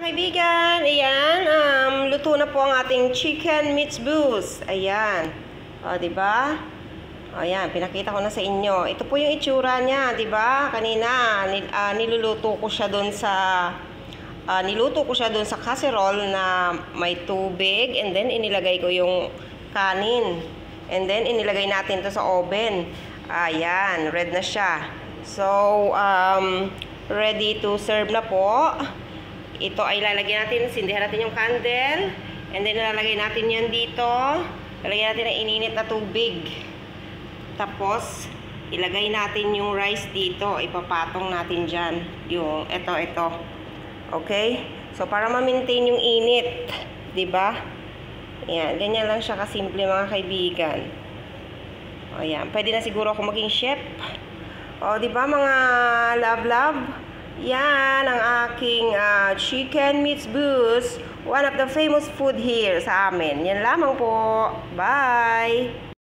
Mga kaibigan, ayan, luto na po ang ating chicken meatballs. Ayan. O, diba? O, ayan, pinakita ko na sa inyo. Ito po yung itsura niya, diba? Kanina, niluto ko siya doon sa casserole na may tubig, and then inilagay ko yung kanin. And then inilagay natin to sa oven. Ayan, red na siya. So, ready to serve na po. Ito ay lalagyan natin, sindihan natin yung candle, and then lalagay natin yan dito. Lalagyan natin ng ininit na tubig. Tapos, ilagay natin yung rice dito. Ipapatong natin dyan. Yung, ito. Okay? So, para ma-maintain yung init. Diba? Ayan, ganyan lang siya kasimple mga kaibigan. O, ayan. Pwede na siguro ako maging chef. O, diba mga love? Yan ang aking chicken meatballs. One of the famous food here sa amin. Yan lamang po. Bye!